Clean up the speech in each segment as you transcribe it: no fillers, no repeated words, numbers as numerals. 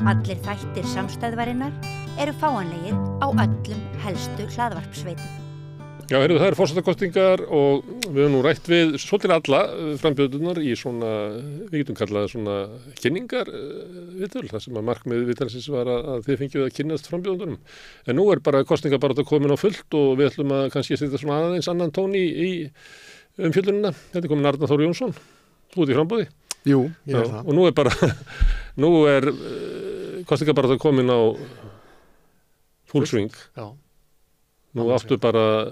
Allir þættir samstæðvarinnar eru fáanlegir á öllum helstu hlaðvarpsveitum. Já, það eru forsetakosningar og við höfum nú rætt við svolítið alla frambjóðurnar í svona, við getum kallað svona kynningar viðtöl, þar sem að markmið viðtalsins var að þið fengið að kynnast frambjóðunum. En nú bara kosningar bara að komin á fullt og við ætlum að kannski setja svona aðeins annan tón í umfjöllunina. Þetta komin Arnar Þór Jónsson, þú ert í frambjóði. Jú, ég það. Og nú er kosningar bara að komin á full swing. Já. Nú áttu bara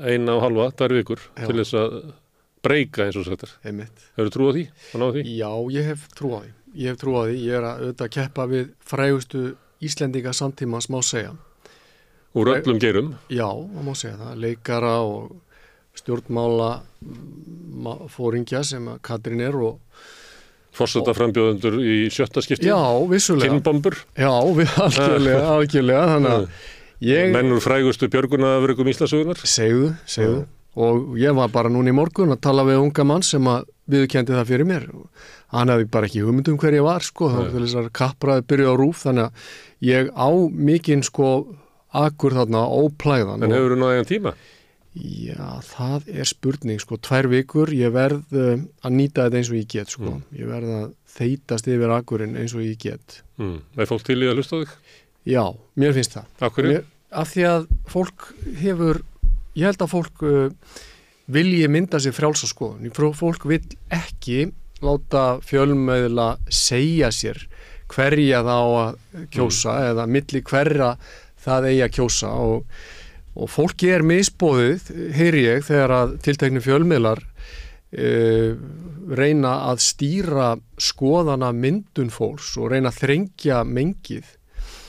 1,5, 2 vikur til þess að breyka eins og þetta. Einmitt. Hefur þú trú á því? Því? Já, ég hef trú á því. Ég er að auðvitað keppa við frægustu Íslendinga samtímans, má segja. Úr öllum geirum? Já, má segja það. Leikara og stjórnmála fóringja sem Katrín og forsetaframbjóðendur í 7. skipti? Já, vissulega. Kinnbombur? Já, algjörlega. Þannig að menn úr frægustu björgunarafrekum Íslandssögunnar? Segðu. Og ég var bara núna í morgun að tala við unga mann sem að viðurkenndi það fyrir mér. Hann hefði bara ekki hugmynd hver ég var, þá til þessar kappræði byrjuð á RÚV, þannig að ég á mikinn akkur þarna óplæðan. En hefur þú náðið tíma? Já, það er spurning, 2 vikur, ég verð að nýta þetta eins og ég get, Ég verð að þeytast yfir akkurinn eins og ég get. Er fólk til í að hlusta á þig? Já, mér finnst það. Af hverju? Af því að fólk hefur, ég held að fólk vilji mynda sér frjálsa skoðun. Fólk vill ekki láta fjölmiðla segja sér hverja það á að kjósa eða milli hverra það eigi að kjósa og fólki er misboðið, heyri ég, þegar að tiltekni fjölmiðlar reyna að stýra skoðana myndun fólks og reyna að þrengja mengið.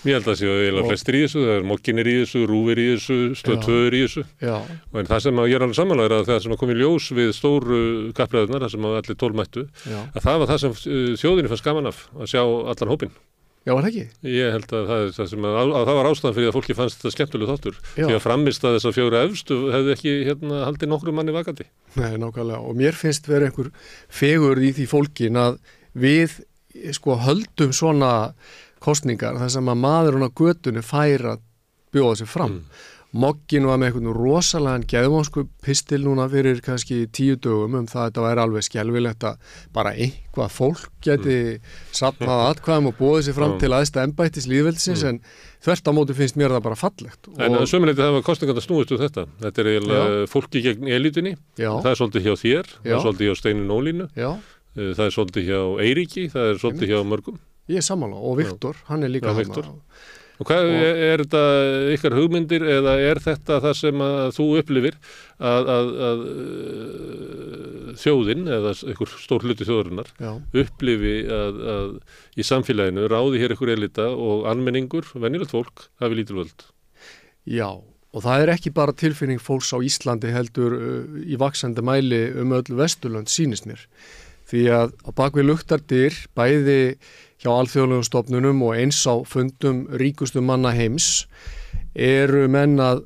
Ég held að það séu eiginlega flestir í þessu, það er Mokkinir í þessu, RÚV í þessu, Stöð 2 í þessu. Já. Og það sem ég er alveg samanlega að það sem kom í ljós við stóru kappræðurnar, það sem allir 12 mættu, að það var það sem þjóðinni fannst gaman af, að sjá allan hópinn. Já, var það ekki? Ég held að það er það sem að það var ástæðan fyrir að fólki fannst þetta skemmtileg þáttur. Því að framist að þessar 4 efstu hefði ekki haldið nokkrum manni vakandi. Nei, nákvæmlega. Og mér finnst vera einhver fegurð í því fólkin að við höldum svona kosningar þar sem að maðurinn á götunni fær að bjóða sig fram. Mokkin var með einhvern rosalegan geðvonsku pistil núna fyrir kannski 10 dögum það að þetta væri alveg skelfilegt að bara eitthvað fólk geti safnað atkvæðum og búið sér fram til æðsta embættis lýðveldisins en þvert á móti finnst mér það bara fallegt. En sömuleyti það var kosningarnar snúist úr þetta. Þetta er eiginlega fólki gegn elítunni. Það er svolítið hjá þér, það er svolítið hjá Steinu Nólínu, það er svolítið hjá Eiríki, það er svolítið hjá mörgum. Ég er sammála og Viktor, hann er líka hann. Og hvað er þetta ykkar hugmyndir eða er þetta það sem að þú upplifir að þjóðin eða einhver stór hluti þjóðarinnar upplifi að í samfélaginu ráði hér einhver elita og almenningur, venjulegt fólk, hafi lítil völd? Já, og það er ekki bara tilfinning fólks á Íslandi heldur í vaxandi mæli öll Vesturlönd sýnist mér. Því að á bakvið luktardyr bæði hjá alþjóðlegum stofnunum og eins á fundum ríkustu manna heims eru menn að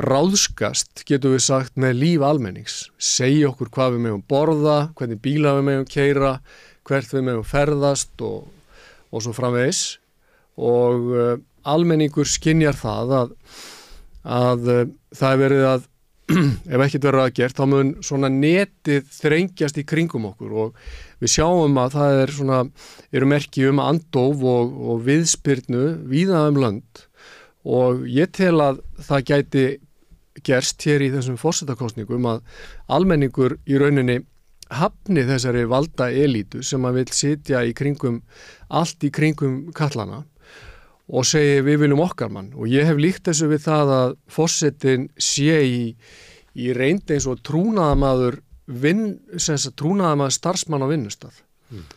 ráðskast, getum við sagt, með líf almennings. Segja okkur hvað við megum borða, hvernig bíla við megum keyra, hvert við megum ferðast og svo framvegis. Og almenningur skynjar það að það er verið að ef ekkert verður að gert, þá mun svona netið þrengjast í kringum okkur og við sjáum að það eru merki andóf og viðspyrnu víða lönd og ég tel að það gæti gerst hér í þessum forsetakosningum að almenningur í rauninni hafni þessari valda elítu sem að vil sitja allt í kringum kallana og segi við viljum okkar mann og ég hef líkt þessu við það að forsetinn sé í reynd eins og trúnaðarmaður starfsmann á vinnustað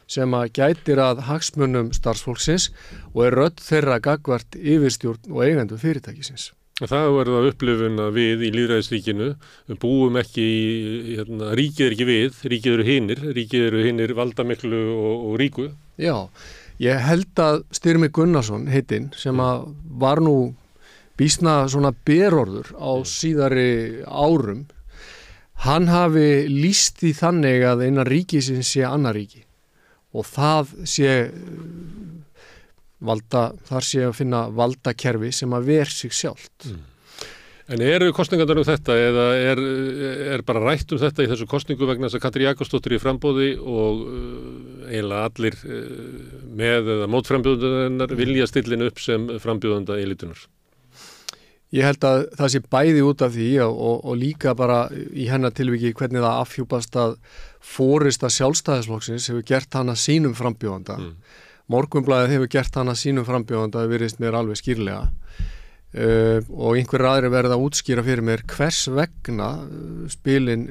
sem að gætir að hagsmunum starfsfólksins og er rödd þeirra gagnvart yfirstjórn og eigendur fyrirtækisins. Það verður að upplifun að við í lýðræðisríkinu búum ekki ríkið er ekki við, ríkið eru hinir valdamiklu og ríku. Já, ég held að Styrmi Gunnarsson heitinn sem að var nú býsna svona berorður á síðari árum, hann hafi lýst því þannig að innan ríkisins sé annar ríki og það sé þar sé að finna valdakerfi sem að ver sig sjálft. En eru kosningarnar þetta eða er bara rætt þetta í þessu kosningu vegna þess að Katrín Jakobsdóttir í framboði og eiginlega allir með eða mótframbjóðendur vilja stillinu upp sem frambjóðenda elítunar? Ég held að það sé bæði út af því og líka bara í hennar tilviki hvernig það afhjúpast að forysta Sjálfstæðisflokksins hefur gert hana sínum frambjóðanda. Morgunblaðið hefur gert hana sínum frambjóðanda, það virðist mér alveg skýrlega. Og einhver aðri verða að útskýra fyrir mér hvers vegna spilin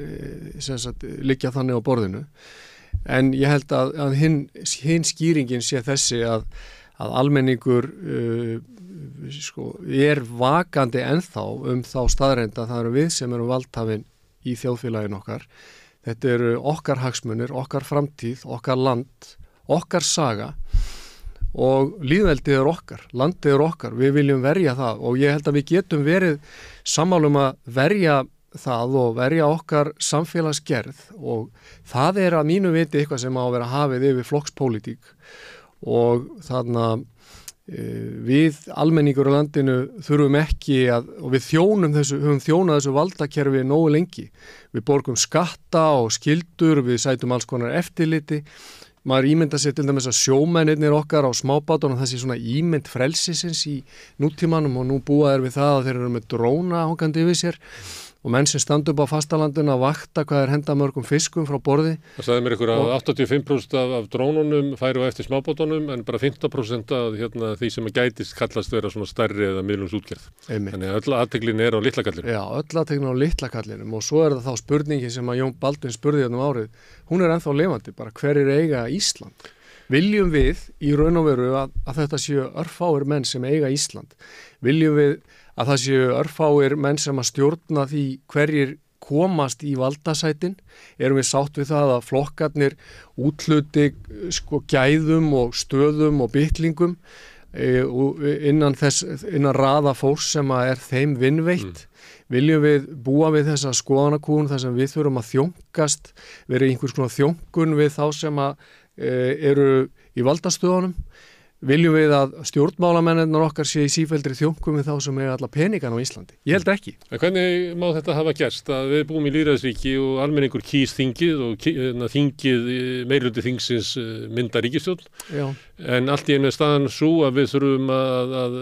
liggja þannig á borðinu. En ég held að hinn skýringin sé þessi að almenningur er vakandi ennþá þá staðreynd að það eru við sem erum valdhafin í þjóðfélaginu okkar. Þetta eru okkar hagsmunir, okkar framtíð, okkar land, okkar saga og lýðveldið okkar, landið okkar, við viljum verja það og ég held að við getum verið sammála að verja það og verja okkar samfélagsgerð og það að mínu viti eitthvað sem á að vera hafið yfir flokkspólitík og þannig að við almenningur á landinu þurfum ekki og við höfum þjónað þessu valdakerfi nógu lengi. Við borgum skatta og skyldur, við sætum alls konar eftirliti. Maður ímynda sér til dæmis að sjómennirnir okkar á smábátunum þessi svona ímynd frelsisins í nútímanum og nú búa þeir við það að þeir eru með dróna hangandi yfir sér og menn sem standa upp á fastalandinu að vakta hvað henda mörgum fiskum frá borði. Það sagði mér ykkur að 85% af drónunum færu eftir smábátunum en bara 15% af því sem gætist kallast vera svona stærri eða miðlungsútgerð. Þannig að öll athygli á Litlakallinu. Já, öll athygli á Litlakallinum og svo það þá spurningin sem að Jón Baldvin spurði árið. Hún ennþá lifandi, bara hverjir eiga Ísland? Viljum við í raun og veru að þetta séu örfáir menn sem eiga Ísland? Viljum við að það séu örfáir menn sem að stjórna því hverjir komast í valdasætin? Erum við sátt við það að flokkarnir útluti gæðum og stöðum og bitlingum innan raða fólks sem að þeim vinnveitt? Viljum við búa við þessa skoðanakúgun þar sem við þurfum að þjónkast, verið einhvers konar þjónkun við þá sem að eru í valdastöðunum? Viljum við að stjórnmálamennirnar okkar sé í sífelldri þjónkum við þá sem eiga alla peningan á Íslandi? Ég held ekki. En hvernig má þetta hafa gerst að við búum í lýðræðisríki og almenningur kýs þingið og þingið meirihluti þingsins mynda ríkisstjórn? Já. En allt í einu staðan svo að við þurfum að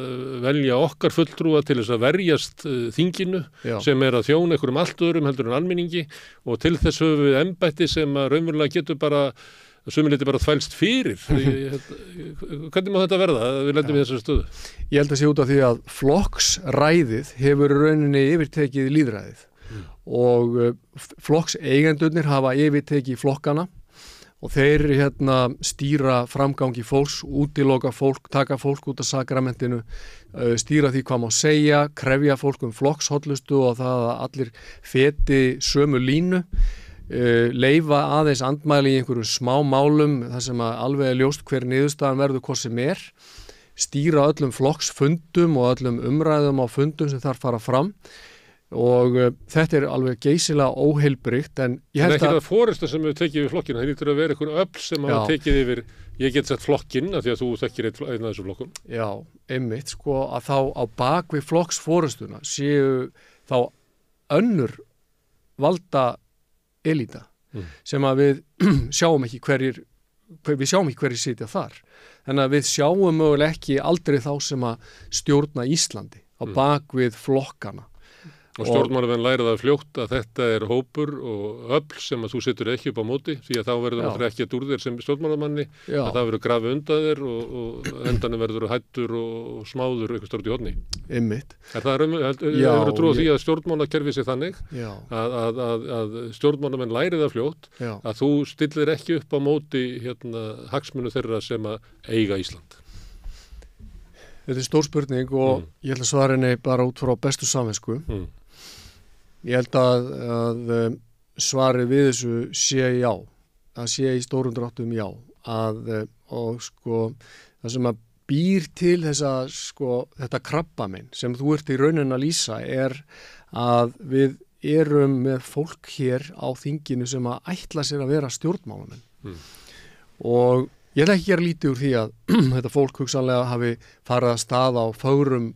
velja okkar fulltrúa til þess að verjast þinginu. Já. Sem að þjóna einhverjum allt öðrum heldur en almenningi og til þess höfum við embætti sem að raunverulega getur bara sumiliti bara þvælst fyrir. Hvernig má þetta verða að við lendum í þessari stöðu? Ég held að sé út af því að flokksræðið hefur rauninni yfirtekið lýðræðið og flokkseigendurnir hafa yfirtekið flokkana og þeir stýra framgangi fólks, útiloka fólk, taka fólk út af sakramentinu, stýra því hvað má segja, krefja fólk flokkshollustu og það að allir feti sömu línu. Leyfa aðeins andmæli í einhverjum smá málum þar sem að alveg ljóst hver niðurstaðan verður hvað sem stýra öllum flokksfundum og öllum umræðum á fundum sem þar fara fram og þetta alveg geysilega óheilbrigt en ég held að... En ekki það forysta sem hefur tekið yfir flokkina, það lítur að vera einhver öfl sem hafa tekið yfir, ég get sett flokkinn af því að þú þekkir einn af þessu flokkum. Já, einmitt, að þá á bak við flokksforystuna séu þá önnur valda elíta sem að við sjáum ekki hverjir sitja þar. Þannig að við sjáum mögulega ekki aldrei þá sem að stjórna Íslandi á bak við flokkana. Og stjórnmálamenn læra það fljótt að þetta hópur og öfl sem að þú setur ekki upp á móti því að þá verður náttúrulega ekki úr þér sem stjórnmálamanni að það verður grafið undan þér og endanum verður hættur og smáður eitthvað stort í horni. Einmitt. Hefur trú á því að stjórnmálakerfi sé þannig að stjórnmálamenn læri það fljótt að þú stillir ekki upp á móti hagsmunu þeirra sem að eiga Ísland. Þetta stór spurning og ég held að svara henni bara út frá bestu samvisku. Ég held að svarið við þessu sé já. Það sé í stórum dráttum já. Og það sem að býr til þetta krabbamein sem þú ert í raunin að lýsa að við erum með fólk hér á þinginu sem að ætla sér að vera stjórnmálamenn. Og Ég ætla ekki að gera lítið úr því að þetta fólk hugsanlega hafi farið að staða á fögrum,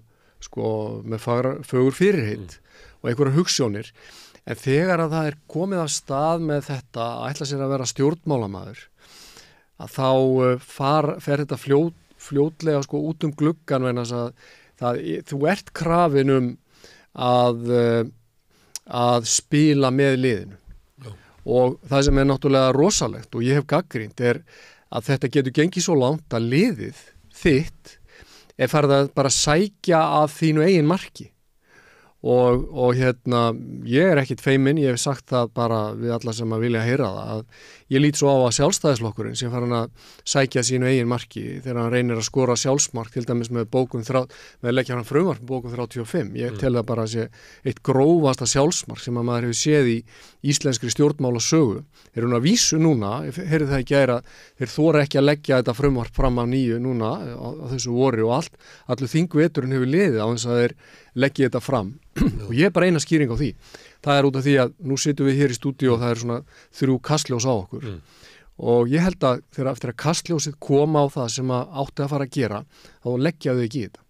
með fögur fyrirheit og einhverjar hugsjónir. En þegar að það er komið af stað með þetta að ætla sér að vera stjórnmálamaður, að þá fer þetta fljótlega út gluggan vegna að þú ert krafin að spila með liðinu. Já. Og það sem er náttúrulega rosalegt og ég hef gagnrýnt er að þetta getur gengið svo langt að liðið þitt er farið að bara sækja að þínu eigin marki og ég er ekkit feiminn, ég hef sagt það bara við alla sem að vilja heyra það að ég lít svo á að Sjálfstæðisflokkurinn sem farin að sækja sínu eigin marki þegar hann reynir að skora sjálfsmark til dæmis með leggja hann frumvarp með bókum 35. Ég tel það bara að sé eitt grófasta sjálfsmark sem að maður hefur séð í íslenskri stjórnmála sögu. Þeir eru að vísu núna, heyrðu það í gær að þeir þora ekki að leggja þetta frumvarp fram af nýju núna á þessu vori og allur þingveturinn hefur liðið á þess að þeir leggja þetta fram og ég er bara eina skýring á því. Það er út af því að nú sittum við hér í stúdíu og það er svona 3 kastljós á okkur og ég held að þegar eftir að kastljósið koma á það sem að átti að fara að gera þá leggja þau ekki í þetta.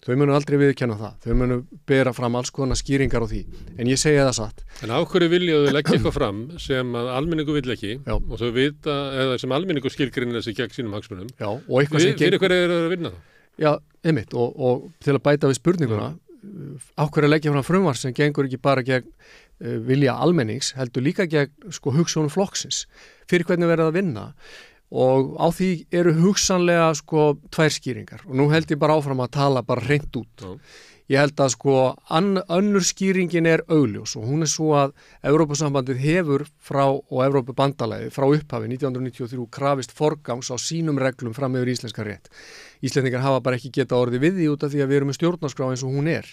Þau munu aldrei viðurkenna það. Þau munu bera fram alls konar skýringar á því. En ég segi það satt. En á hverju vilja þau leggja eitthvað fram sem að almenningu vill ekki og þau vita, eða sem almenningu skilgreinir þessi gegn sínum hagsmunum. Já, og eitthvað sem fyrir hverju eru að vinna það? Já, einmitt og til að bæta við spurninguna á hverju leggja fram frumvarp sem gengur ekki bara gegn vilja almennings, heldur líka gegn hugsjónum flokksins. Fyrir hvernig verður að vinna og á því eru hugsanlega 2 skýringar og nú held ég bara áfram að tala bara hreint út. Ég held að önnur skýringin er augljós og hún er svo að Evrópusambandið hefur og Evrópubandalagið frá upphafi 1993 krafist forgangs á sínum reglum fram yfir íslenska rétt. Íslendingar hafa bara ekki getað orðið við því út af því að við erum með stjórnarskrá eins og hún er.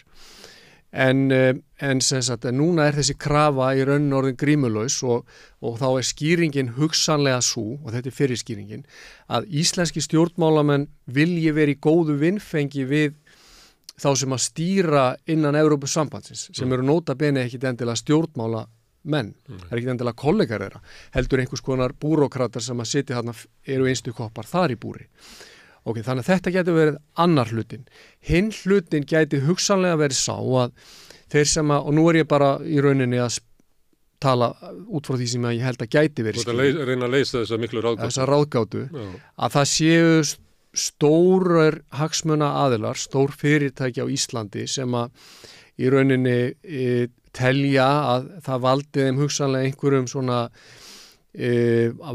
En sem sagt, núna er þessi krafa í rauninni orðin grímulaus og þá er skýringin hugsanlega sú, og þetta er fyrir skýringin, að íslenski stjórnmálamenn vilji verið í góðu vinfengi við þá sem að stýra innan Evrópusambandsins, sem eru nota bene ekkit endilega stjórnmálamenn, það er ekkit endilega kollegar þeirra, heldur einhvers konar búrókratar sem að sitja þarna eru einstu koppar þar í búri. Ok, þannig að þetta getur verið annar hlutin. Hinn hlutin gæti hugsanlega verið sá að þeir sem og nú er ég bara í rauninni að tala út frá því sem ég held að gæti verið skýring. Þú reyna að leysa þessa miklu ráðgátu. Þessa ráðgátu, að það séu stórar hagsmuna aðilar, stór fyrirtæki á Íslandi sem að í rauninni telja að það valdi þeim hugsanlega einhverjum svona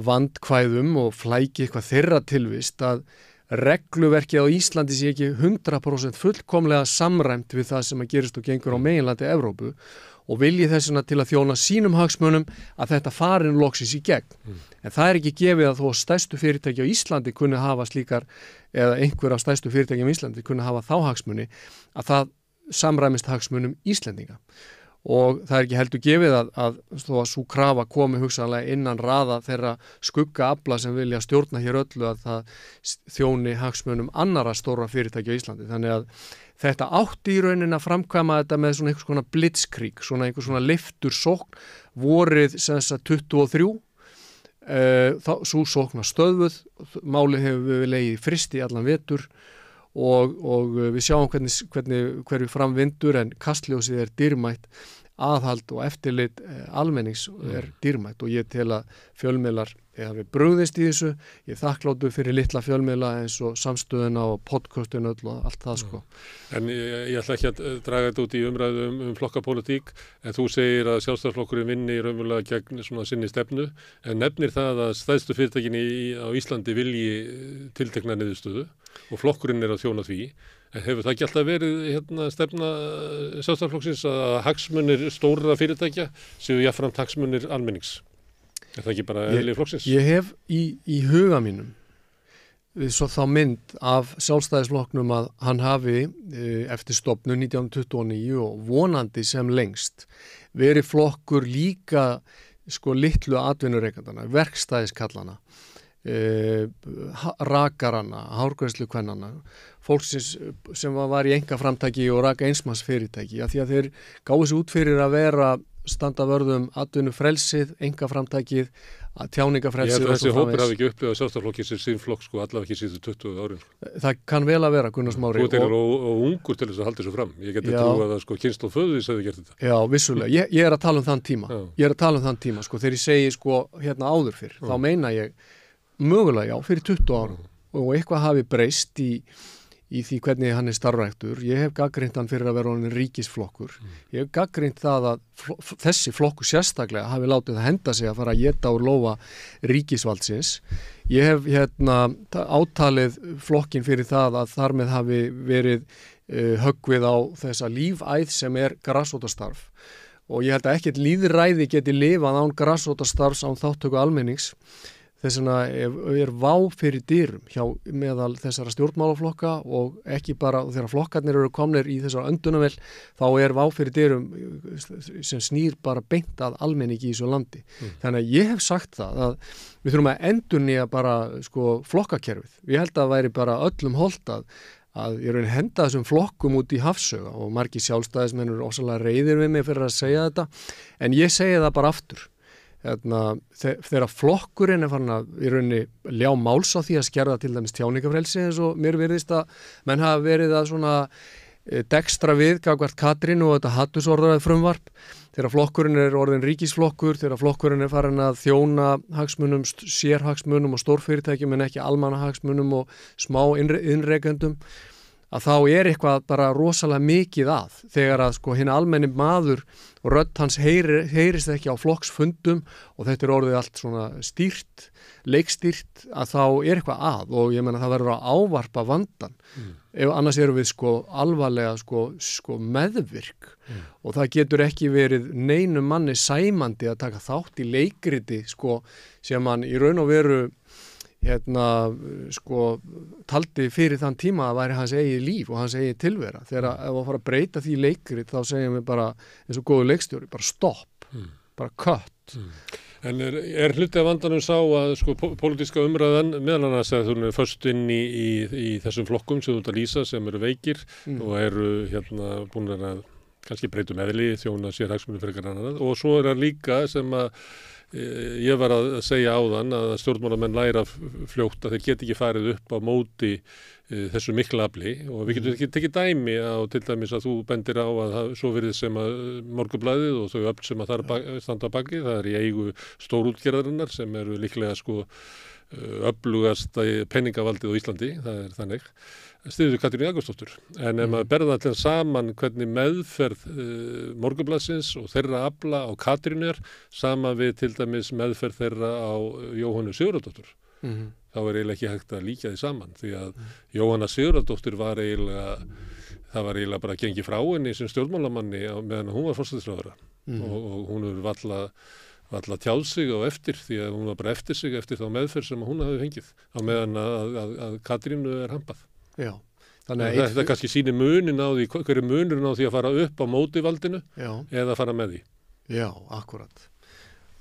vandkvæðum og flæki eitthvað þeirra tilvist að regluverkið á Íslandi sé ekki 100% fullkomlega samræmt við það sem að gerist og gengur á meginlandi Evrópu og vilji þessuna til að þjóna sínum hagsmunum að þetta farin loksins í gegn. En það er ekki gefið að þó stærstu fyrirtæki á Íslandi kunni hafa slíkar, eða einhver af stærstu fyrirtækjum í Íslandi kunni hafa þá hagsmuni, að það samræmist hagsmunum Íslendinga. Og það er ekki heldur gefið að þó að sú krafa komi hugsanlega innan raða þeirra skuggaafla sem vilja stjórna hér öllu að það þjóni hagsmunum annara stóra fyrirtæki á Íslandi. Þannig að þetta átti í raunin að framkvæma þetta með svona einhvers konar blitzkrieg, svona einhvers svona leiftursókn vorið sem þess að 23. Sú sókn að stöðvuð, málið hefur við legið í fristi allan vetur og við sjáum hverju framvindur en kastljósið er dýrmætt, aðhald og eftirlit almennings er dýrmætt og ég tel að fjölmiðlar hafi brugðist í þessu, ég þakkláttur fyrir litla fjölmiðla eins og samstöðuna og podcastinu öll og allt það En ég ætla ekki að draga þetta út í umræðu flokkapólitík, en þú segir að Sjálfstæðisflokkurinn vinni raunverulega gegn svona sinni stefnu, en nefnir það að stærstu fyrirtækin á Íslandi vilji tiltekna niðurstöðu og flokkurinn er að þjóna því. En hefur það ekki alltaf verið stefna Sjálfstæðisflokksins að hagsmunir stóra fyrirtækja séu jafnframt hagsmunir almennings? Er það ekki bara eðli flokksins? Ég hef í huga mínum svo þá mynd af Sjálfstæðisflokknum að hann hafi eftir stofnun 1929 og vonandi sem lengst verið flokkur líka litlu atvinnureikandana, verkstæðiskallana, rakaranna, hárgreiðslukvennana, fólksins sem var í einkaframtaki og raka einsmannsfyrirtæki, því að þeir gáðu sig út fyrir að vera standa vörðum atvinnufrelsið, einkaframtakið, Ég tjáningafrelsið held að og þessi svo hópur framvegis. hafi ekki upplifað Sjálfstæðisflokki sem sín flokk sko allavega ekki síðustu 20 árin. Það kann vel að vera, Gunnar Smári. Þú ert og ungur til þess að halda þessu fram. Ég geti trúið að sko kynslóð föðuðis hefði gert þetta. Já, vissulega. Ég er að tala um þann tíma. Ég er að tala um þann tíma, sko. Þegar ég segi, sko, hérna áður fyrr, þá meina ég mögulega, já, fyrir 20 árum. Og eitthvað hafi breyst í því hvernig hann er starfræktur. Ég hef gagnrýnt hann fyrir að vera honum ríkisflokkur. Ég hef gagnrýnt það að þessi flokkur sérstaklega hafi látið það henda sig að fara að éta úr lófa ríkisvaldsins. Ég hef átalið flokkin fyrir það að þar með hafi verið höggvið á þessa lífæð sem er grasrótarstarf. Og ég held að ekkert lýðræði geti lifað án grasrótarstarfs án þáttöku almennings. Þess vegna er vá fyrir dyrum hjá meðal þessara stjórnmálaflokka og ekki bara þegar flokkarnir eru komnir í þessara öndunavel, þá er vá fyrir dyrum sem snýr bara beint að almenningi í þessu landi. Þannig að ég hef sagt það að við þurfum að endurnýja bara sko flokkakerfið. Ég held að það væri bara öllum holdt að ég raun henda þessum flokkum út í hafsauga og margir sjálfstæðismenn eru ósannlega reiðir við mig fyrir að segja þetta, en ég segi það bara aftur. Þegar flokkurinn er farin að í rauninni ljá máls á því að skerða til dæmis tjáningafrelsi eins og mér virðist að menn hafa verið að svona dekstra við gagnvart Katrín og þetta hatursorðræðu frumvarp, þegar flokkurinn er orðin ríkisflokkur, þegar flokkurinn er farin að þjóna hagsmunum, sérhagsmunum og stórfyrirtækjum en ekki almannahagsmunum og smá innrekendum, að þá er eitthvað bara rosalega mikið að þegar að sko hinn almenni maður og rödd hans heyrist ekki á flokksfundum og þetta er orðið allt svona stýrt, leikstýrt, að þá er eitthvað að og ég meina það verður að ávarpa vandan. Ef annars erum við sko alvarlega sko meðvirk og það getur ekki verið neinum manni sæmandi að taka þátt í leikriti sko sem hann í raun og veru taldi fyrir þann tíma að væri hans eigið líf og hans eigið tilvera. Þegar ef að fara að breyta því leikrit þá segjum við bara eins og góðu leikstjóri, bara stopp, bara cut. En er hluti af vandanum sá að sko pólitíska umræðan meðal annars að þú er först inn í þessum flokkum sem þú ert að lýsa sem eru veikir og eru búin að kannski breytum eðli, þjóna sér hagsmunum fyrir annað og svo er það líka sem að ég var að segja áðan að stjórnmálamenn læra fljótt að þeir geti ekki farið upp á móti þessu mikla afli og við getum ekki tekið dæmi á til dæmis að þú bendir á að það svo verið sem að Morgunblaðið og þau öfl sem að þar standa á baki, það er í eigu stórútgerðarinnar sem eru líklega sko öflugasta penningavaldið á Íslandi, það er þannig styður Katrínu Jakobsdóttur. En ef maður berða allir saman hvernig meðferð Morgunblaðsins og þeirra afla á Katrínu er sama við til dæmis meðferð þeirra á Jóhönnu Sigurðardóttur, þá er eiginlega ekki hægt að líka því saman því að Jóhanna Sigurðardóttir var eiginlega bara að gengi frá henni sem stjórnmálamanni meðan hún var forsætisráðherra og hún er valla tjáð sig á eftir því að hún var bara eftir sig eftir þá meðferð sem hún hafi fengið á meðan að Katrínu er hampað. Já. Þetta kannski sýnir munin á því, hver er munurinn á því að fara upp á móti valdinu eða fara með því. Já, akkurat.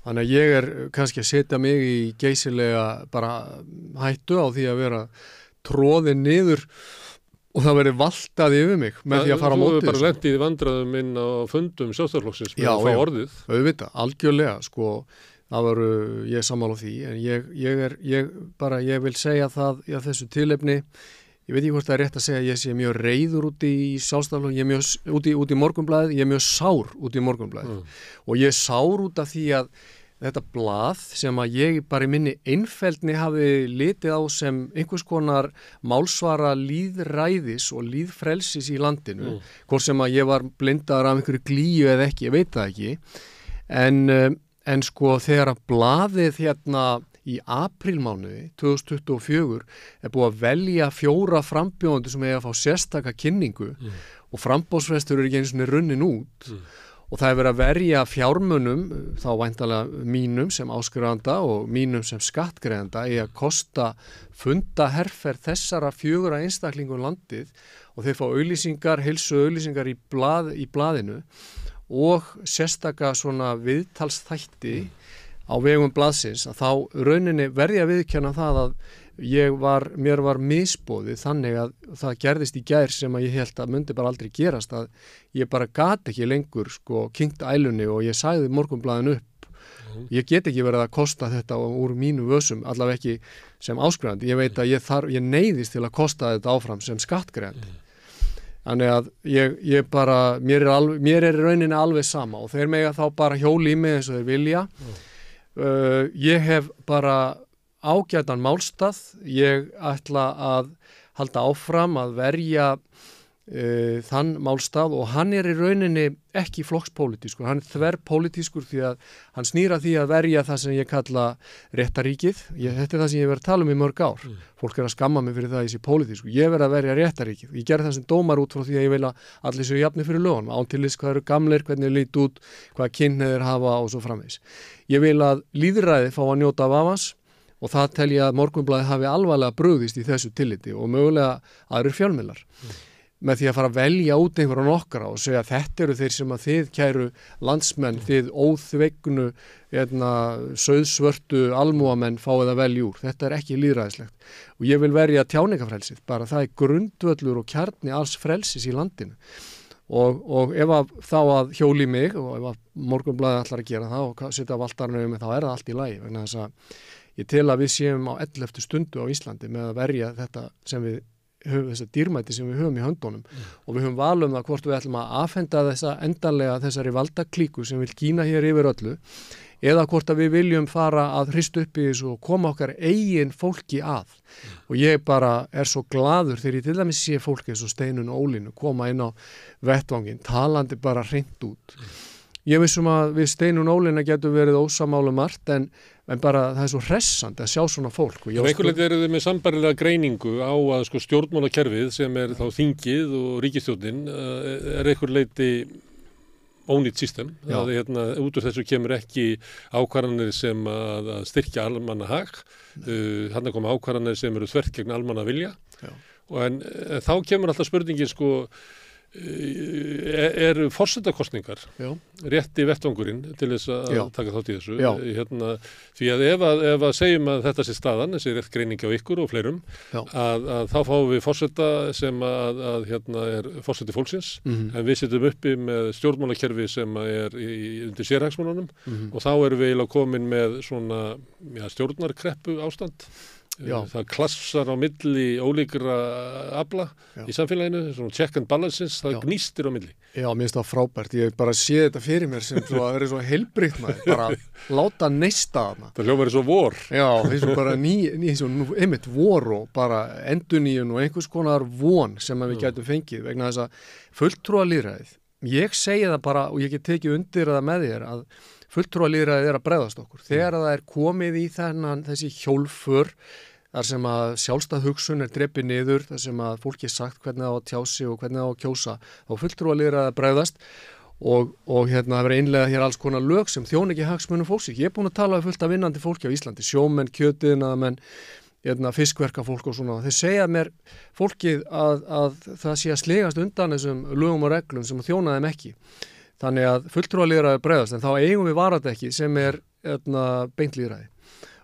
Þannig að ég er kannski að setja mig í geysilega bara hættu á því að vera troðin niður og það verið valtað yfir mig með því að fara á móti. Þú hefur bara lent í vandræðum inn á fundum Sjálfstæðisflokksins með að fá orðið. Já, auðvitað, algjörlega, sko. Það var, ég er sammála því, en ég vil segja það í þessu tilefni. Ég veit ekki hvort það er rétt að segja að ég sé mjög reiður út í Sjálfstæðisflokkinn, ég er mjög út í Morgunblaðið, ég er mjög sár út í Morgunblaðið og ég er sár út af því að þetta blað sem að ég bara í minni einfeldni hafi litið á sem einhvers konar málsvara lýðræðis og lýðfrelsis í landinu, hvort sem að ég var blindaður af einhverju glíu eða ekki, ég veit það ekki, en sko þegar að blaðið í aprílmánuði 2024 er búið að velja 4 frambjóðendur sem eiga að fá sérstaka kynningu og frambóðsfrestur eru ekki einu svona runnin út og það er verið að verja fjármunum þá væntanlega mínum sem áskrifanda og mínum sem skattgreiðanda í að kosta fundaherferð þessara 4 einstaklingum landið og þeir fá auglýsingar, heilsu auglýsingar í blaðinu og sérstaka svona viðtalsþætti á vegum blaðsins að þá rauninni verði að viðurkenna það að mér var misboðið þannig að það gerðist í gær sem að ég held að myndi bara aldrei gerast, að ég bara gat ekki lengur sko kynnt ælunni og ég sagði Morgunblaðinu upp. Ég get ekki verið að kosta þetta úr mínu vösum, allavega ekki sem áskrifandi. Ég veit að ég neyðist til að kosta þetta áfram sem skattgreiðandi. Þannig að ég bara, mér er í rauninni alveg sama og þeir mega þá bara hjóli í mig eins og þeir vilja. Ég hef bara ágætan málstað, ég ætla að halda áfram að verja þann málstað og hann er í rauninni ekki flokkspólitískur, hann er þverpólitískur því að hann snýra því að verja það sem ég kalla réttaríkið. Þetta er það sem ég verið að tala um í mörg ár. Fólk er að skamma mig fyrir það að ég sé pólitískur. Ég verið að verja réttaríkið. Ég gerði það sem dómar út frá því að ég vil að allir séu jafnir fyrir lögunum, án til þess hvað eru gamlir, hvernig lít út, hvað kynhneigðir hafa og svo framvegis. Ég vil að lýðræðið fá að njóta vafans og það tel ég að Morgunblaðið hafi alvarlega brugðist í þessu tilliti og mögulega aðrir fjölmiðlar. Með því að fara að velja út einhverja nokkra og segja að þetta eru þeir sem að þið kæru landsmenn, þið óþvegnu, sauðsvörtu almúamenn fáið að velja úr. Þetta er ekki lýðræðislegt. Og ég vil verja tjáningafrelsið, bara það er grundvöllur og kjarni alls frelsis í landinu. Og ef að þá að hjóli mig og ef að Morgunblaðið ætlar að gera það og setja valtarnu þá er það allt í lagi. Vegna þess að ég tel að við séum á 11. stundu á Íslandi með að verja þetta sem við þessa dýrmæti sem við höfum í höndunum og við höfum val um það hvort við ætlum að afhenda þessari valdaklíku sem vil gína hér yfir öllu eða hvort að við viljum fara að hrista upp í þessu og koma okkar eigin fólki að. Og ég bara er svo glaður þegar ég til dæmis sé fólki eins og Steinunn og Ólínu koma inn á vettvanginn, talandi bara hreint út. Ég vissum að við Steinunn og Ólína getum verið ósamála margt en bara það er svo hressandi að sjá svona fólk. Og einhverlega eru þið með sambarilega greiningu á að sko stjórnmálakerfið sem er þá þingið og ríkisstjórnin er einhver leiti ónýtt system. Út úr þessu kemur ekki ákvarðanir sem að styrkja almannahag. Þarna koma ákvarðanir sem eru þvert gegn almannavilja. En þá kemur alltaf spurningin sko eru forsetakosningar rétti vettvangurinn til þess að taka þátt í þessu því að ef að segjum að þetta sé staðan, þessi rétt greining á ykkur og fleirum að þá fáum við forseta sem að er forseti fólksins en við setjum uppi með stjórnmálakerfi sem er undir sérhagsmununum og þá erum við eiginlega komin með svona stjórnarkreppu ástand. Það klassar á milli ólíkra afla í samfélaginu, svona check and balances, það gnýstir á milli. Já, mér finnst það frábært. Ég bara sé þetta fyrir mér sem svo að vera svo heilbrigt maður, bara láta neista þarna. Það hljómar svo vor. Já, eins og bara einmitt vor og bara endurnýjun og einhvers konar von sem við gætum fengið vegna þess að fulltrúalýðræðið. Ég segi það bara og ég get tekið undir það með þér að fulltrúalýðræðið er að bregðast okkur. Þegar það er komið í þessi hjólför þar sem að sjálfstæð hugsun er drepið niður, þar sem að fólki er sagt hvernig það á að tjá sig og hvernig það á að kjósa, þá fulltrúalýðræðið að bregðast og það verið innlega hér alls konar lög sem þjóna ekki hagsmunum fólksins. Ég er búin að tala fullt af vinnandi fólki á Íslandi, sjómenn, kjötiðnaðarmenn, fiskverkafólk og svona. Þeir segja mér fólkið að það sé að slegast undan þessum lögum og reglum sem þjóna þeim ekki. Þannig að fulltrúalýðræðið bregðast, en þá eigum við varadekki sem er beint lýðræði.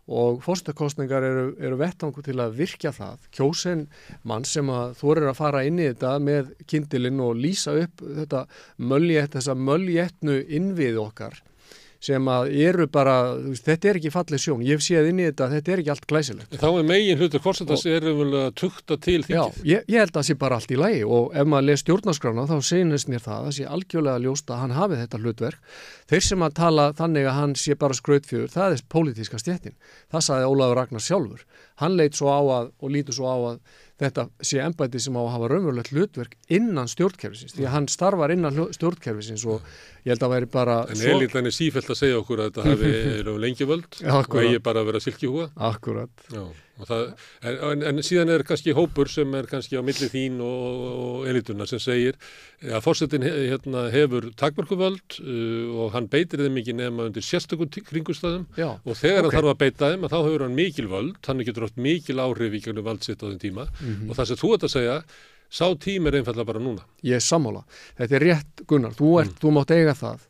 Og forsetakosningar eru vettvangur til að virkja það. Kjósin mann sem að þorir að fara inn í þetta með kyndilinn og lýsa upp þessa möljetnu innviði okkar sem að eru bara, þetta er ekki falleg sjón. Ég hef séð inn í þetta er ekki allt glæsilegt. Þá er megin hlutur forsetans vel að tukta til þingið. Já, ég held að það sé bara allt í lagi og ef maður les stjórnarskrána þá seinist mér það sé algjörlega ljóst að hann hafi þetta hlutverk. Þeir sem að tala þannig að hann sé bara skrautfjöður, það er pólitíska stéttin. Það sagði Ólafur Ragnar sjálfur. Hann leit svo á og lítur svo á að þetta sé embætti sem á að hafa raunverulegt hlutverk innan stjórnkerfisins, því að hann starfar innan stjórnkerfisins og ég held að væri bara... En elítan er sífellt að segja okkur að þetta hafi lengi völd og eigi bara að vera silkihúga. Akkurat. Já, en síðan er kannski hópur sem er kannski á milli þín og elítuna sem segir að forsetinn hefur takmörkuvöld og hann beitir þeim ekki nema undir sérstökum kringumstæðum og þegar hann þarf að beita þeim þá hefur hann mikil völd, hann getur oft mikil áhrif í gegnum vald sitt á þeim tíma og það sem þú ert að segja, sá tími er einfallega bara núna. Ég er sammála. Þetta er rétt, Gunnar, þú mátt eiga það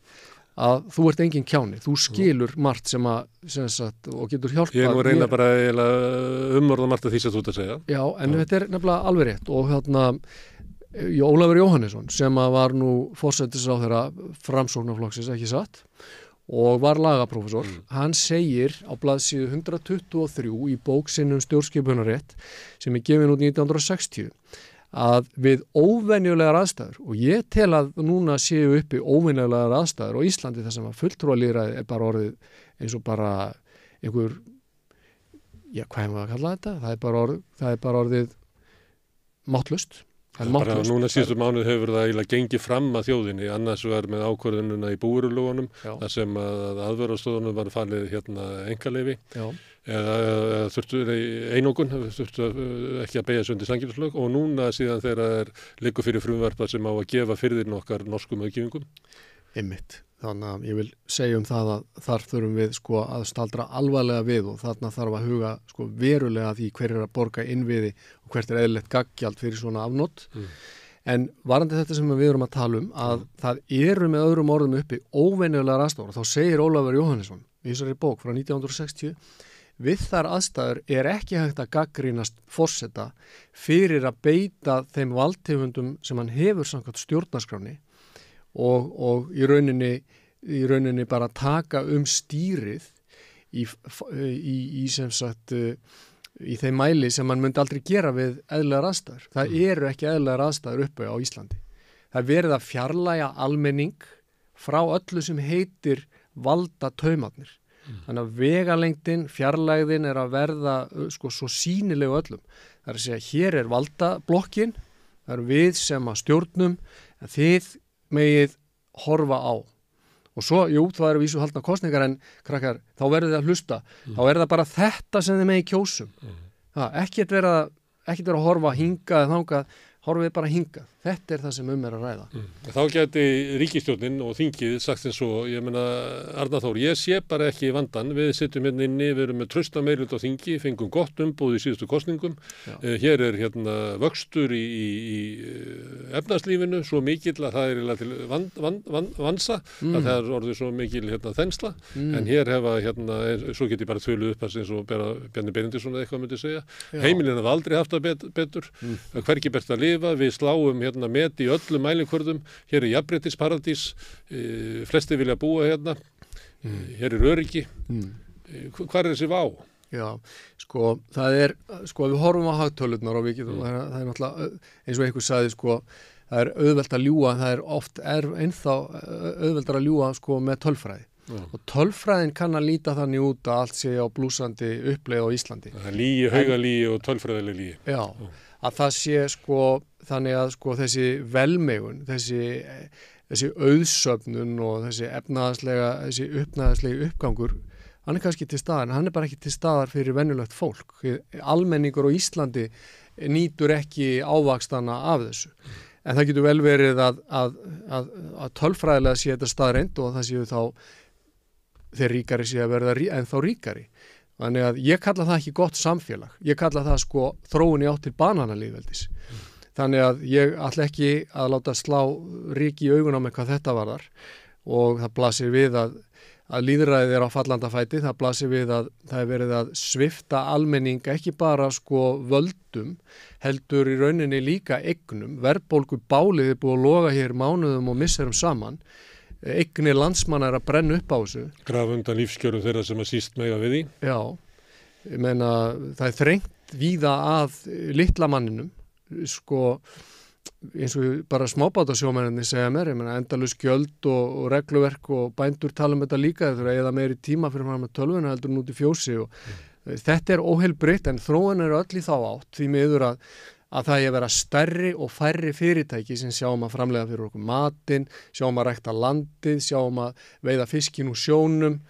að þú ert engin kjáni, þú skilur margt sem sagt, og getur hjálpað. Ég nú reyna bara umorða margt af því sem þú ert að segja. Já, en þetta er nefnilega alveg rétt og Ólafur Jóhannesson sem var nú forsætisráðherra Framsóknarflokksins, ekki satt, og var lagaprófessor. Hann segir á blaðsíðu 123 í bók sinni stjórnskipunarrétt sem gefin út 1960 að við óvenjulegar aðstæður, og ég tel að núna séu uppi óvenjulegar aðstæður á Íslandi þar sem að fulltrúalýðræði er bara orðið eins og bara einhver, hvað hefum við að kalla þetta? Það er bara orðið máttlust. Bara núna síðustu mánuð hefur það eiginlega gengið fram að þjóðinni, annars var með ákvörðununa í búvörulögunum, þar sem að aðvörðarstofunum var falið einkaleyfi eða þurftu einokun, þurftu ekki að beygja sig undir sanngirnislög og núna síðan þegar liggur fyrir frumvarpa sem á að gefa firðirinn okkar norskum auðgifingum. Einmitt. Þannig að ég vil segja það að þar þurfum við að staldra alvarlega við og þarna þarf að huga verulega því hver er að borga innviði og hvert er eðlilegt gaggjald fyrir svona afnot. En varandi þetta sem við erum að tala að það eru með öðrum orðum uppi óvenjulegar aðstæður. Þá segir Ólafur Jóhannesson í þessari bók frá 1960 við þar aðstæður er ekki hægt að gaggrínast forseta fyrir að beita þeim valdtegundum sem hann hefur samkvæmt stjórnarskráni og í rauninni bara taka stýrið í sem sagt í þeim mæli sem man myndi aldrei gera við eðlilegar aðstæður. Það eru ekki eðlilegar aðstæður uppi á Íslandi. Það er verið að fjarlægja almenning frá öllu sem heitir valdataumarnir. Þannig að vegalengdin, fjarlægðin er að verða svo sýnilegu öllum. Það er að segja, hér er valdablokkin, það eru við sem að stjórnum, að þið megið horfa á. Og svo, það eru vísu haldna kosningar en krakkar, þá verður þið að hlusta. Þá er það bara þetta sem þið megið kjósum. Ekkert vera að horfa hingað eða þangað, horfið bara hingað. Þetta er það sem er að ræða. Þá gæti ríkisstjórnin og þingið sagt eins og, ég meina, Arnar Þór, ég sé bara ekki vandan, við sitjum inni, við erum með trausta meirihluta á þingi, fengum gott umboð í síðustu kosningum, hér er vöxtur í efnahagslífinu svo mikill að það er til vansa, að það er orðið svo mikil þensla, en hér hefa, svo get ég bara töluð upp eins og Bjarni Benediktsson eða eitthvað myndi segja, heimilin hafa aldrei haft það betur, hvergi best að lifa, við sláum met í öllum mælikvörðum, hér er jafnréttisparadís, flesti vilja búa hérna, hér er öryggi, hvar er þessi vá? Já, það er, við horfum á hagtölurnar og við getum, það er náttúrulega, eins og einhver sagði, það er auðvelt að ljúga, það er oft ennþá auðveldar að ljúga með tölfræði. Og tölfræðin kann að líta þannig út að allt sé á blúsandi uppleið á Íslandi. Það er lígi, haugalígi og tölfræðileg lígi. Já, að það sé þannig að þessi velmegun, þessi auðsöfnun og þessi efnaðslegi uppgangur, hann er kannski til staðar, en hann er bara ekki til staðar fyrir venjulegt fólk. Almenningur á Íslandi nýtur ekki ávakstana af þessu. En það getur vel verið að tölfræðilega sé þetta staðreind og það séu þá þeir ríkari sé að verða ennþá ríkari. Þannig að ég kalla það ekki gott samfélag. Ég kalla það þróun í átt til bananalýðveldis. Þannig að ég ætla ekki að láta slá ryki í augun á mig hvað þetta varðar og það blasir við að lýðræðið er á fallandafæti, það blasir við að það er verið að svifta almenning ekki bara völdum, heldur í rauninni líka eignum, verðbólgu bálið er búið að loga hér mánuðum og misserum saman, eignir landsmanna er að brenna upp á þessu. Grafa undan lífskjörum þeirra sem að síst mega við því. Já, ég meina það er þrengt víða að litla manninum, eins og bara smábátasjómennirnir segja mér, ég meina endalaus gjöld og regluverk og bændur tala þetta líka, þeir eða meiri tíma fyrir maður með tölvuna heldur út í fjósi og þetta er óheilbrigt en þróun eru öll í þá átt því miður að það er að vera stærri og færri fyrirtæki sem sjáum að framleiða fyrir okkur matinn, sjáum að rækta landið, sjáum að veiða fiskin úr sjónum,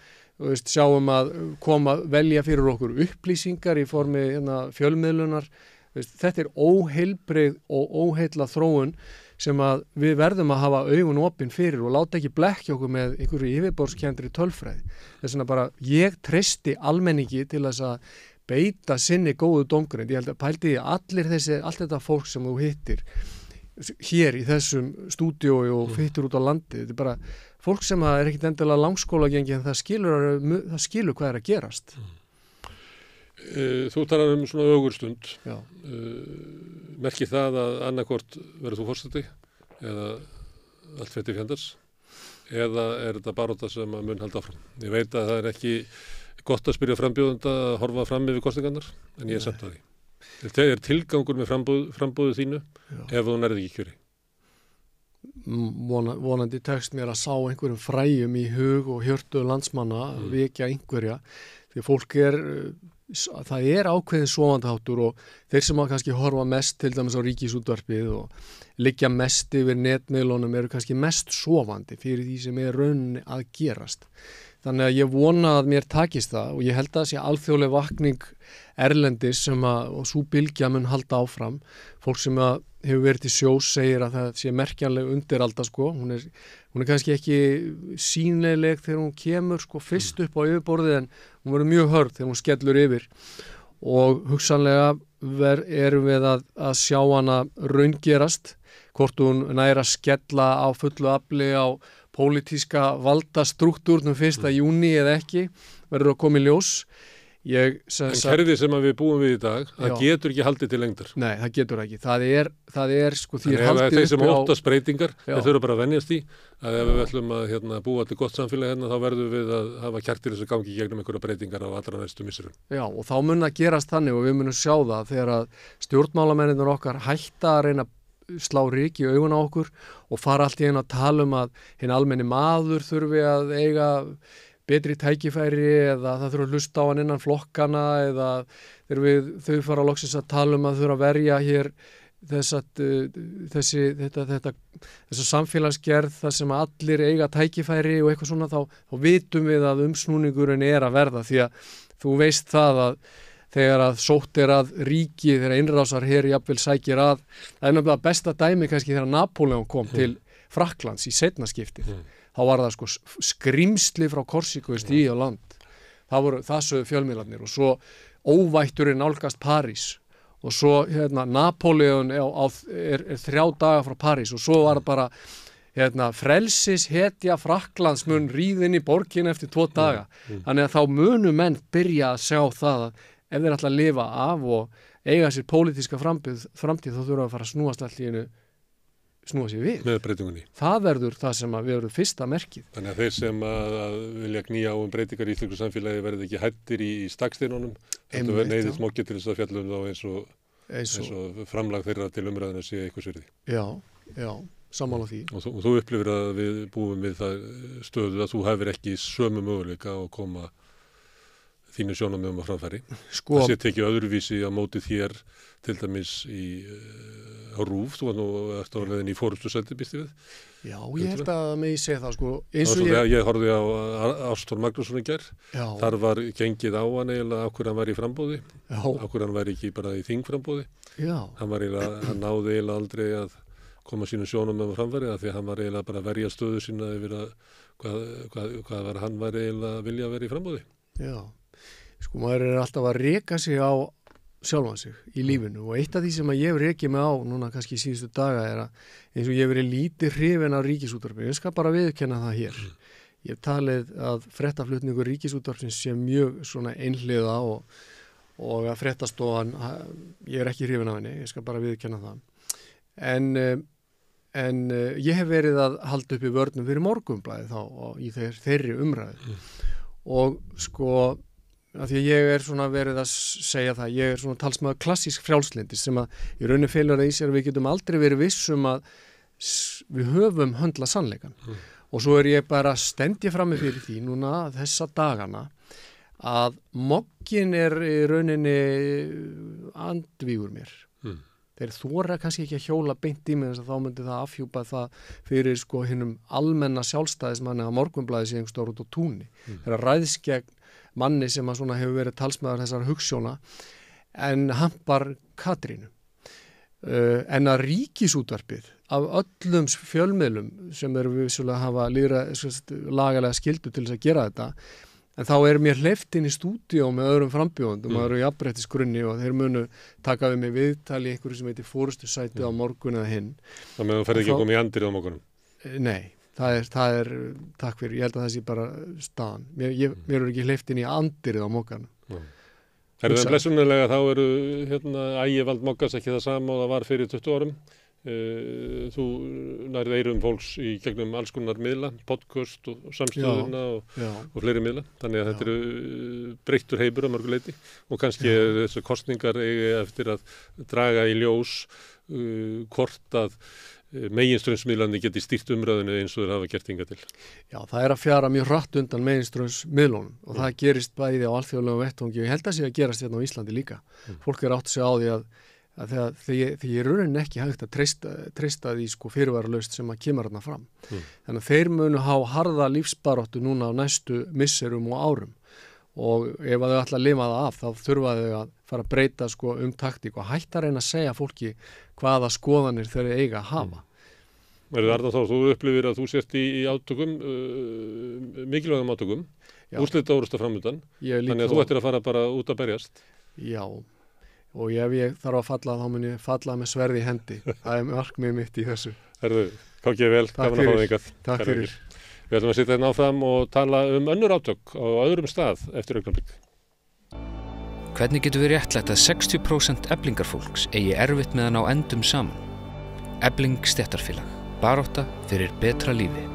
sjáum að velja fyrir okkur upplýsingar í formi fjölmiðlunar. Þetta er óheilbrigð og óheilla þróun sem að við verðum að hafa augun opin fyrir og láta ekki blekkja okkur með einhverju yfirborðskendri tölfræði. Þess vegna bara ég treysti almenningi til þess að beita sinni góðu dómgreind. Ég held að pældi allt þetta fólk sem þú hittir hér í þessum stúdíói og fyttur út á landi. Þetta bara fólk sem ekkert endilega langskóla gengi en það skilur hvað að gerast. Þú talar svona ögurstund. Já. Merkir það að annarkvort verður þú forseti eða allt fyrir fjandars eða þetta barátta sem mun halda áfram? Ég veit að það ekki gott að spyrja frambjóðenda að horfa fram yfir kosningarnar en ég samt að því. Það tilgangur með frambúðu þínu ef þú nærði ekki kjöri? Vonandi tekst mér að sá einhverjum fræjum í hug og hjörtu landsmanna að vekja einhverja því fólk það ákveðin sofandaháttur og þeir sem kannski horfa mest til dæmis á Ríkisútvarpið og liggja mest yfir netmiðlunum eru kannski mest sofandi fyrir því sem rauninni að gerast. Þannig að ég vona að mér takist það og ég held að það sé alþjóðleg vakning erlendis og sú bylgja mun halda áfram. Fólk sem hefur verið til sjós segir að það sé merkjanleg undiralda sko. Hún er kannski ekki sýnileg þegar hún kemur sko fyrst upp á yfirborðið en hún verður mjög hörð þegar hún skellur yfir og hugsanlega erum við að sjá hana raungerast hvort hún næra skella á fullu afli á pólitíska valdastruktúrnum 1. júní eða ekki, verður að koma í ljós. En kerfið sem við búum við í dag, það getur ekki haldið til lengdar. Nei, það getur ekki. Það er sko því haldið upp á... Þeir sem óttast breytingar, þeir þurfa bara að venjast í að ef við ætlum að búa til gott samfélag þá verðum við að hafa kjartir þess að gangi gegnum einhverja breytingar á allra næstu misserum. Já, og þá mun að gerast þannig og við munum sjá það þegar að stjórnmálamennirnir okkar hætta að reyna slá ryk í augun á okkur og fara allt í einu að tala um að hinn almenni maður þurfi að eiga betri tækifæri eða það þurfi að hlusta á hann innan flokkana eða þau fara loksins að tala um að þurfa að verja hér þessa samfélagsgerð þar sem allir eiga tækifæri og eitthvað svona þá vitum við að umsnúningurinn að verða því að þú veist það að þegar að sótt að ríki, þegar innrásar her jafnvel sækir það er nefnilega besta dæmi kannski þegar Napóleon kom til Frakklands í seinna skiptið. Þá var það sko skrimsli frá Korsíku stíð á land. Það sögðu fjölmiðlarnir og svo óvætturinn nálgast París og svo Napóleon er 3 daga frá París og svo var það bara frelsis hetja Frakklands mun ríðin í borgin eftir 2 daga. Þannig að þá munu menn byrja að sjá það að ef þeir ætla að lifa af og eiga sér pólitíska framtíð þá þurfa að fara að snúa sér við. Með breytingunni. Það verður það sem við verðum fyrsta merkið. Þannig að þeir sem að vilja knýja á breytingar í íslensku samfélagi verði ekki hættir í staksteinunum. Þetta neyðist mokkið til þess að fjalla þá eins og framlag þeirra til umræðina sé eitthvað svirði. Já, sammála því. Og þú upplifir að við búum við það stöðu að þú hefur ekki sömu möguleika að koma þínu sjónarmiðum á framfæri. Það sé tekið öðruvísi á móti þér til dæmis á RÚV, þú ert á leiðin í forystusæti býst ég við? Já, ég held að mig segja það sko. Ég horfði á Ástór Magnússon í gær, þar var gengið á hann eiginlega á hverju hann væri í frambóði, á hverju hann væri ekki bara í þingframbóði. Hann náði eiginlega aldrei að koma sínu sjónarmiðum á framfæri af því að hann var eiginlega bara að verja stöðu sína yfir hvað var hann væri eiginlega að vilja að vera í frambóði. Já. Sko maður alltaf að reka sig á sjálfan sig í lífinu og eitt af því sem að ég hef rekið mig á núna kannski síðustu daga að eins og ég hef verið lítið hrifinn af Ríkisútvarpinu, ég skal bara viðurkenna það hér. Ég hef talið að fréttaflutningur Ríkisútvarpsins sé mjög svona einhliða og að fréttastofan, ég ekki hrifinn af henni, ég skal bara viðurkenna það. En ég hef verið að halda upp í vörnum fyrir Morgunblaðið þá í þeirri umræðu og sko að því að ég er svona verið að segja það, ég er svona talsmaður klassísk frjálslyndis sem að í rauninni felur það í sér að við getum aldrei verið vissum að við höfum höndla sannleikan og svo er ég bara stendið frammi fyrir því núna þessa dagana að moggin er í rauninni andvígur mér. Þeir þora kannski ekki að hjóla beint í mig þess að þá myndi það afhjúpa það fyrir sko hinnum almenna sjálfstæðismanni að Morgunblaðið sé einhver stór út á túnni. Þeir að ræðs gegn manni sem að svona hefur verið talsmaður þessar hugsjóna en hampar Katrínu. En að Ríkisútvarpið af öllum fjölmiðlum sem eru vissulega hafa lagalega skyldu til þess að gera þetta En þá mér hleypt inn í stúdíó með öðrum frambjóðendum, öðrum jafnréttisgrunni og þeir munu taka við mig viðtali í einhverju sem heitir forystusætið á morgun eða hinn. Það með þú ferð ekki að koma í andir á morgunum? Nei, það er, takk fyrir, ég held að það sé bara staðan. Mér ekki hleypt inn í andirið á morgunum. Það blessunarlega þá eru ægivald mokkans ekki það sama og það var fyrir 20 árum. Þú nærið eyrum fólks í gegnum alls konar miðla, podcast og samstöðuna og fleiri miðla. Þannig að þetta eru breyttur heimur að mörgu leyti og kannski þessar kosningar eigi eftir að draga í ljós hvort að meginstraumsmiðlarnir geti stýrt umræðinu eins og þeir hafa gert hingað til. Já, það að fjara mjög hratt undan meginstraumsmiðlunum og það gerist bæði á alþjóðlegum vettvangi og ég held að sé að gerast hérna á Íslandi líka. Fólk átt sig á því að því ég raunin ekki hægt að treysta því fyrirvaralaust sem að kemur þarna fram. Þannig að þeir munu hafa harða lífsbaráttu núna á næstu misserum og árum og ef þau ætla að lifa það af þá þurfa þau að fara að breyta taktík og hætta að reyna að segja fólki hvaða skoðanir þeir eiga að hafa. Arnar, þú upplifir að þú sért í átökum, mikilvægum átökum, úrslitaorrusta framundan, þannig að þú ættir að fara bara út að berjast. Já. Og ef ég þarf að falla þá mun ég falla með sverði í hendi. Það markmið mitt í þessu. Herðu, gangi vel, gaman að fá þig hingað. Takk fyrir. Við ætlum að sitja hérna áfram og tala önnur átök á öðrum stað eftir augnablik. Hvernig getur við réttlætt að 60% Eflingarfólks eigi erfitt með að ná endum saman? Efling stéttarfélag. Barátta fyrir betra lífi.